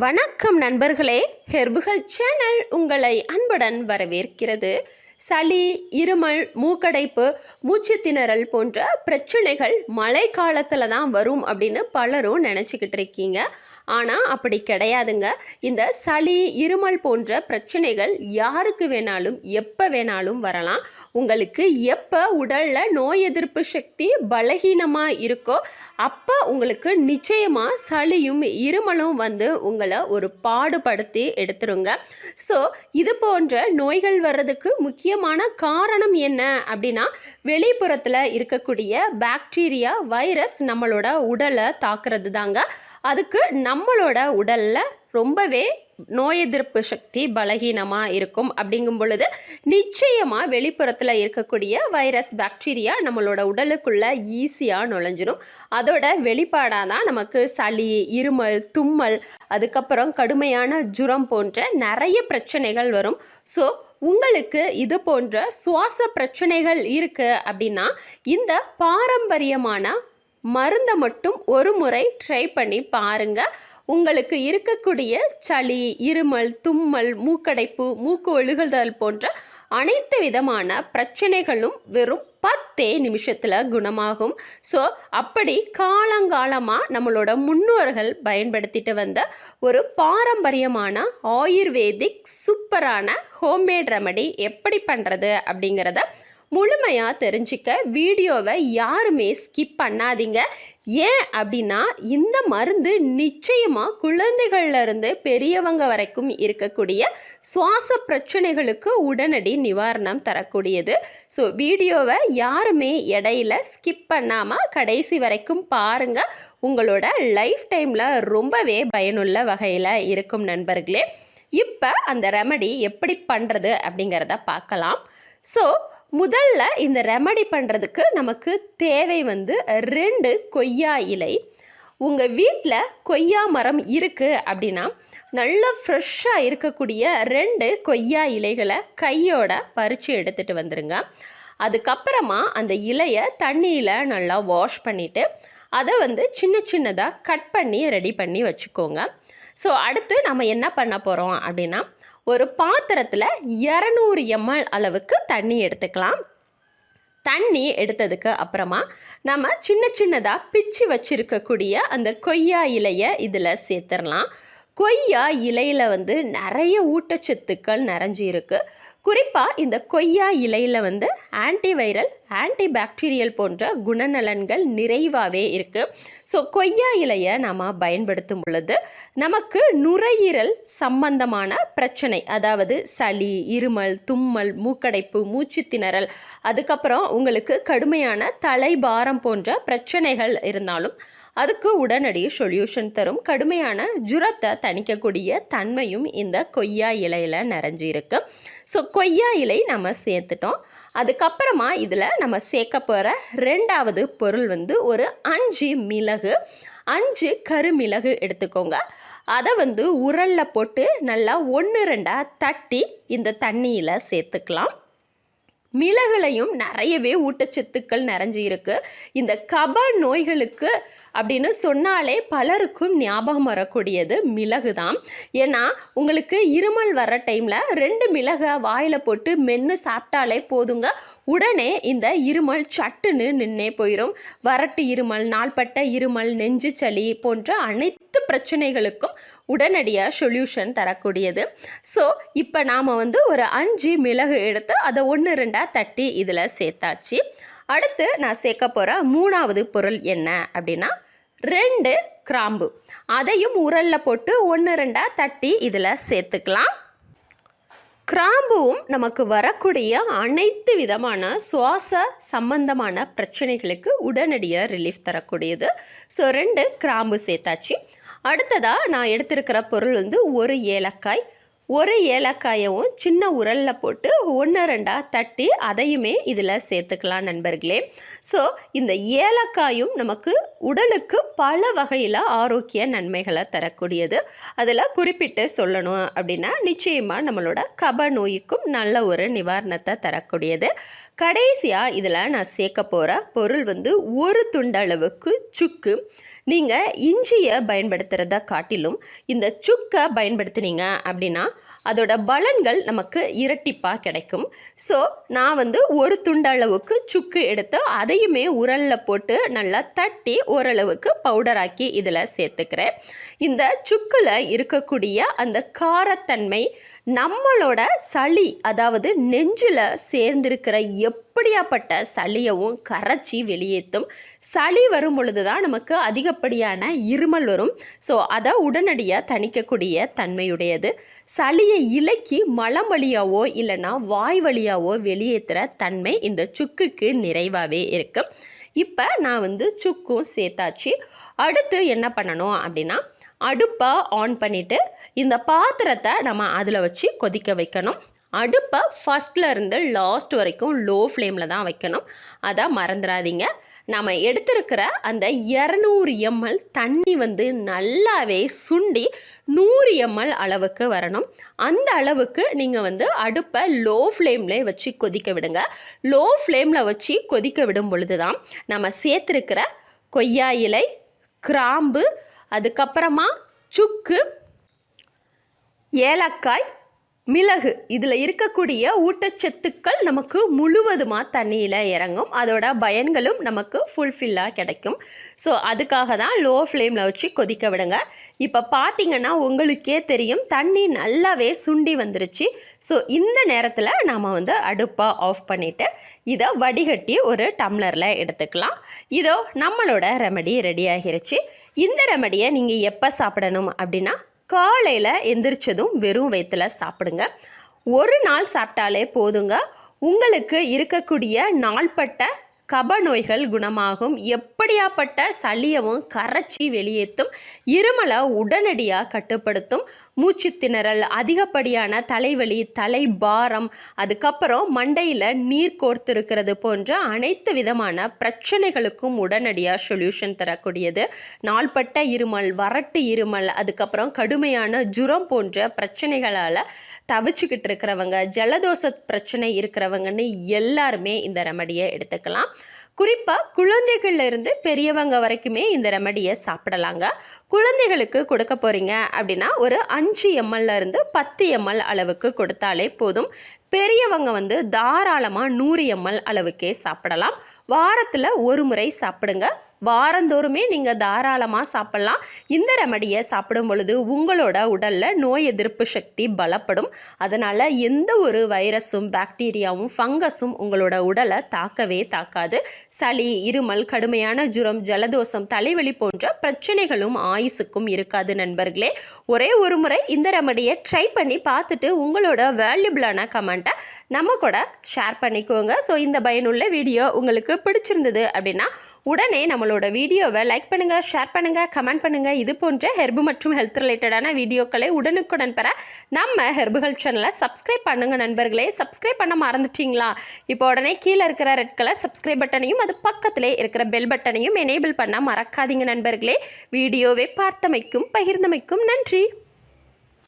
வணக்கம் நண்பர்களே, ஹெர்புகள் சேனல் உங்களை அன்புடன் வரவேற்கிறது. சளி, இருமல், மூக்கடைப்பு, மூச்சு திணறல் போன்ற பிரச்சனைகள் மழை காலத்தில் தான் வரும் அப்படின்னு பலரும் நினச்சிக்கிட்டு இருக்கீங்க. ஆனால் அப்படி கிடையாதுங்க. இந்த சளி, இருமல் போன்ற பிரச்சனைகள் யாருக்கு வேணாலும் எப்போ வேணாலும் வரலாம். உங்களுக்கு எப்போ உடலில் நோய் எதிர்ப்பு சக்தி பலகீனமாக இருக்கோ அப்போ உங்களுக்கு நிச்சயமாக சளியும் இருமலும் வந்து உங்களை ஒரு பாடுபடுத்தி எடுத்துருங்க. ஸோ இது போன்ற நோய்கள் வர்றதுக்கு முக்கியமான காரணம் என்ன அப்படின்னா, வெளிப்புறத்தில் இருக்கக்கூடிய பாக்டீரியா, வைரஸ் நம்மளோட உடலை தாக்குறது தாங்க. அதுக்கு நம்மளோட உடலில் ரொம்பவே நோய் எதிர்ப்பு சக்தி பலகீனமாக இருக்கும். அப்படிங்கும் பொழுது நிச்சயமாக வெளிப்புறத்தில் இருக்கக்கூடிய வைரஸ், பாக்டீரியா நம்மளோட உடலுக்குள்ளே ஈஸியாக நுழைஞ்சிரும். அதோட வெளிப்பாடாக தான் நமக்கு சளி, இருமல், தும்மல், அதுக்கப்புறம் கடுமையான ஜுரம் போன்ற நிறைய பிரச்சனைகள் வரும். ஸோ உங்களுக்கு இது போன்ற சுவாச பிரச்சனைகள் இருக்குது அப்படின்னா இந்த பாரம்பரியமான மருந்தை மட்டும் ஒரு முறை ட்ரை பண்ணி பாருங்கள். உங்களுக்கு இருக்கக்கூடிய சளி, இருமல், தும்மல், மூக்கடைப்பு, மூக்கு ஒழுகுதல் போன்ற அனைத்து விதமான பிரச்சனைகளும் வெறும் 10 நிமிஷத்தில் குணமாகும். ஸோ அப்படி காலங்காலமாக நம்மளோட முன்னோர்கள் பயன்படுத்திட்டு வந்த ஒரு பாரம்பரியமான ஆயுர்வேதிக் சூப்பரான ஹோம்மேட் ரெமடி எப்படி பண்ணுறது அப்படிங்கிறத முழுமையாக தெரிஞ்சிக்க வீடியோவை யாருமே ஸ்கிப் பண்ணாதீங்க. ஏன் அப்படின்னா இந்த மருந்து நிச்சயமாக குழந்தைகள்லேருந்து பெரியவங்க வரைக்கும் இருக்கக்கூடிய சுவாச பிரச்சனைகளுக்கு உடனடி நிவாரணம் தரக்கூடியது. ஸோ வீடியோவை யாருமே இடையில ஸ்கிப் பண்ணாமல் கடைசி வரைக்கும் பாருங்கள். உங்களோட லைஃப் டைமில் ரொம்பவே பயனுள்ள வகையில் இருக்கும் நண்பர்களே. இப்போ அந்த ரெமடி எப்படி பண்ணுறது அப்படிங்கிறத பார்க்கலாம். ஸோ முதல்ல இந்த ரெமடி பண்ணுறதுக்கு நமக்கு தேவை வந்து 2 கொய்யா இலை. உங்கள் வீட்டில் கொய்யா மரம் இருக்குது அப்படின்னா நல்ல ஃப்ரெஷ்ஷாக இருக்கக்கூடிய 2 கொய்யா இலைகளை கையோட பறித்து எடுத்துகிட்டு வந்துடுங்க. அதுக்கப்புறமா அந்த இலையை தண்ணியில் நல்லா வாஷ் பண்ணிவிட்டு அதை வந்து சின்ன சின்னதாக கட் பண்ணி ரெடி பண்ணி வச்சுக்கோங்க. ஸோ அடுத்து நம்ம என்ன பண்ண போகிறோம் அப்படின்னா, ஒரு பாத்திரத்தில் 200 ml அளவுக்கு தண்ணி எடுத்துக்கலாம். தண்ணி எடுத்ததுக்கு அப்புறமா நம்ம சின்ன சின்னதாக பிச்சு வச்சுருக்கக்கூடிய அந்த கொய்யா இலையை இதில் சேர்த்துடலாம். கொய்யா இலையில் வந்து நிறைய ஊட்டச்சத்துக்கள் நிறைஞ்சி இருக்குது. குறிப்பாக இந்த கொய்யா இலையில் வந்து ஆன்டிவைரல், ஆன்டிபாக்டீரியல் போன்ற குணநலன்கள் நிறைவாகவே இருக்குது. ஸோ கொய்யா இலையை நாம் பயன்படுத்தும் பொழுது நமக்கு நுரையீரல் சம்பந்தமான பிரச்சனை, அதாவது சளி, இருமல், தும்மல், மூக்கடைப்பு, மூச்சு திணறல், அதுக்கப்புறம் உங்களுக்கு கடுமையான தலைபாரம் போன்ற பிரச்சனைகள் இருந்தாலும் அதுக்கு உடனடி சொல்யூஷன் தரும். கடுமையான ஜுரத்தை தணிக்கக்கூடிய தன்மையும் இந்த கொய்யா இலையில் நிறைஞ்சிருக்கு. ஸோ கொய்யா இலை நம்ம சேர்த்துட்டோம். அதுக்கப்புறமா இதில் நம்ம சேர்க்க போகிற 2வது பொருள் வந்து ஒரு 5 மிளகு, 5 கருமிளகு எடுத்துக்கோங்க. அதை வந்து உரலில் போட்டு நல்லா 1-2 தட்டி இந்த தண்ணியில் சேர்த்துக்கலாம். மிளகுலையும் நிறையவே ஊட்டச்சத்துக்கள் நிறைஞ்சி இருக்குது. இந்த கப நோய்களுக்கு அப்படின்னு சொன்னாலே பலருக்கும் ஞாபகம் வரக்கூடியது மிளகு தான். ஏன்னா உங்களுக்கு இருமல் வர்ற டைமில் 2 மிளகை வாயில் போட்டு மென்று சாப்பிட்டாலே போதுங்க, உடனே இந்த இருமல் சட்டுன்னு நின்னே போயிடும். வறட்டு இருமல், நாள்பட்ட இருமல், நெஞ்சு சளி போன்ற அனைத்து பிரச்சனைகளுக்கும் உடனடியாக சொல்யூஷன் தரக்கூடியது. ஸோ இப்போ நாம் வந்து ஒரு 5 மிளகு எடுத்து அதை 1-2 தட்டி இதில் சேர்த்தாச்சு. அடுத்து நான் சேர்க்க போகிற 3வது பொருள் என்ன அப்படின்னா 2 கிராம்பு. அதையும் உரலில் போட்டு 1-2 தட்டி இதில் சேர்த்துக்கலாம். கிராம்புவும் நமக்கு வரக்கூடிய அனைத்து விதமான சுவாச சம்பந்தமான பிரச்சனைகளுக்கு உடனடியாக ரிலீஃப் தரக்கூடியது. ஸோ 2 கிராம்பு சேர்த்தாச்சு. அடுத்ததாக நான் எடுத்திருக்கிற பொருள் வந்து ஒரு ஏலக்காய். ஒரு ஏலக்காயவும் சின்ன உரலில் போட்டு 1-2 தட்டி அதையுமே இதில் சேர்த்துக்கலாம் நண்பர்களே. ஸோ இந்த ஏலக்காயும் நமக்கு உடலுக்கு பல வகையில் ஆரோக்கிய நன்மைகளை தரக்கூடியது. அதில் குறிப்பிட்டு சொல்லணும் அப்படின்னா நிச்சயமாக நம்மளோட கப நோய்க்கும் நல்ல ஒரு நிவாரணத்தை தரக்கூடியது. கடைசியாக இதில் நான் சேர்க்க போகிற பொருள் வந்து ஒரு துண்டளவுக்கு சுக்கு. நீங்கள் இஞ்சியை பயன்படுத்துகிறத காட்டிலும் இந்த சுக்கை பயன்படுத்தினீங்க அப்படின்னா அதோட பலன்கள் நமக்கு இரட்டிப்பாக கிடைக்கும். ஸோ நான் வந்து ஒரு துண்டளவுக்கு சுக்கு எடுத்து அதையுமே உரலில் போட்டு நல்லா தட்டி ஓரளவுக்கு பவுடராக்கி இதில் சேர்த்துக்கிறேன். இந்த சுக்கில் இருக்கக்கூடிய அந்த காரத்தன்மை நம்மளோட சளி, அதாவது நெஞ்சில் சேர்ந்திருக்கிற எப்படியாப்பட்ட சளியவும் கரைச்சி வெளியேற்றும். சளி வரும் பொழுது தான் நமக்கு அதிகப்படியான இருமல் வரும். ஸோ அதை உடனடியாக தணிக்கக்கூடிய தன்மையுடையது. சளியை இலக்கி மலம் வழியாவோ இல்லைன்னா வாய் வழியாவோ வெளியேற்றுற தன்மை இந்த சுக்குக்கு நிறைவாகவே இருக்கும். இப்போ நான் வந்து சுக்கும் சேர்த்தாச்சு. அடுத்து என்ன பண்ணணும் அப்படின்னா, அடுப்பை ஆன் பண்ணிவிட்டு இந்த பாத்திரத்தை நம்ம அதில் வச்சு கொதிக்க வைக்கணும். அடுப்பை ஃபஸ்ட்லேருந்து லாஸ்ட் வரைக்கும் லோ ஃப்ளேமில் தான் வைக்கணும். அதை மறந்துடாதீங்க. நம்ம எடுத்திருக்கிற அந்த 200 ml தண்ணி வந்து நல்லாவே சுண்டி 100 ml அளவுக்கு வரணும். அந்த அளவுக்கு நீங்கள் வந்து அடுப்பை லோ ஃப்ளேமில் வச்சு கொதிக்க விடுங்க. லோ ஃப்ளேமில் வச்சு கொதிக்க விடும் பொழுது தான் நம்ம சேர்த்துருக்கிற கொய்யா இலை, கிராம்பு, அதுக்கப்புறமா சுக்கு, ஏலக்காய், மிளகு, இதில் இருக்கக்கூடிய ஊட்டச்சத்துக்கள் நமக்கு முழுவதுமாக தண்ணியில் இறங்கும். அதோட பயன்களும் நமக்கு ஃபுல்ஃபில்லாக கிடைக்கும். ஸோ அதுக்காக தான் லோ ஃப்ளேமில் வச்சு கொதிக்க விடுங்க. இப்போ பார்த்தீங்கன்னா உங்களுக்கே தெரியும், தண்ணி நல்லாவே சுண்டி வந்துருச்சு. ஸோ இந்த நேரத்தில் நாம் வந்து அடுப்பை ஆஃப் பண்ணிவிட்டு இதை வடிகட்டி ஒரு டம்ளரில் எடுத்துக்கலாம். இதோ நம்மளோட ரெமடி ரெடி ஆகிருச்சு. இந்த ரெமடியை நீங்கள் எப்போ சாப்பிடணும் அப்படின்னா, காலையில் எந்திரிச்சதும் வெறும் வயிற்றில் சாப்பிடுங்க. ஒரு நாள் சாப்பிட்டாலே போதுங்க. உங்களுக்கு இருக்கக்கூடிய நாள்பட்ட கப நோய்கள் குணமாகும். எப்படியாப்பட்ட சளியவும் கரைச்சி வெளியேற்றும். இருமலை உடனடியாக கட்டுப்படுத்தும். மூச்சு திணறல், அதிகப்படியான தலைவலி, தலைபாரம், அதுக்கப்புறம் மண்டையில் நீர் கோர்த்திருக்கிறது போன்ற அனைத்து விதமான பிரச்சனைகளுக்கும் உடனடியாக சொல்யூஷன் தரக்கூடியது. நாள்பட்ட இருமல், வறட்டு இருமல், அதுக்கப்புறம் கடுமையான ஜுரம் போன்ற பிரச்சனைகளால் தவிச்சுக்கிட்டு இருக்கிறவங்க, ஜலதோஷ பிரச்சனை இருக்கிறவங்கன்னு எல்லாருமே இந்த ரெமடியை எடுத்துக்கலாம். குறிப்பாக குழந்தைகள்லேருந்து பெரியவங்க வரைக்குமே இந்த ரெமடியை சாப்பிடலாங்க. குழந்தைகளுக்கு கொடுக்க போகிறீங்க அப்படின்னா ஒரு 5 ml இருந்து 10 ml அளவுக்கு கொடுத்தாலே போதும். பெரியவங்க வந்து தாராளமாக 100 ml அளவுக்கே சாப்பிடலாம். வாரத்தில் ஒரு முறை சாப்பிடுங்க. வாரந்தோறுமே நீங்கள் தாராளமாக சாப்பிட்லாம். இந்த ரெமடியை சாப்பிடும் பொழுது உங்களோட உடலில் நோய் எதிர்ப்பு சக்தி பலப்படும். அதனால் எந்த ஒரு வைரஸும், பாக்டீரியாவும், ஃபங்கஸும் உங்களோட உடலை தாக்கவே தாக்காது. சளி, இருமல், கடுமையான ஜுரம், ஜலதோஷம், தலைவலி போன்ற பிரச்சனைகளும் ஆயுசுக்கும் இருக்காது. நண்பர்களே, ஒரே ஒரு முறை இந்த ரெமடியை ட்ரை பண்ணி பார்த்துட்டு உங்களோட வேல்யூபிளான கமெண்ட்டை நம்ம கூட ஷேர் பண்ணிக்கோங்க. ஸோ இந்த பயனுள்ள வீடியோ உங்களுக்கு பிடிச்சிருந்தது அப்படின்னா உடனே நம்மளோட வீடியோவை லைக் பண்ணுங்கள், ஷேர் பண்ணுங்கள், கமெண்ட் பண்ணுங்கள். இது போன்ற ஹெர்பு மற்றும் ஹெல்த் ரிலேட்டடான வீடியோக்களை உடனுக்குடன் பெற நம்ம ஹெர்புகள் சேனலை சப்ஸ்கிரைப் பண்ணுங்கள் நண்பர்களே. சப்ஸ்கிரைப் பண்ண மறந்துட்டீங்களா? இப்போ உடனே கீழே இருக்கிற ரெட் கலர் சப்ஸ்கிரைப் பட்டனையும் அது பக்கத்திலே இருக்கிற பெல் பட்டனையும் எனேபிள் பண்ண மறக்காதீங்க நண்பர்களே. வீடியோவை பார்த்தமைக்கும் பகிர்ந்தமைக்கும் நன்றி.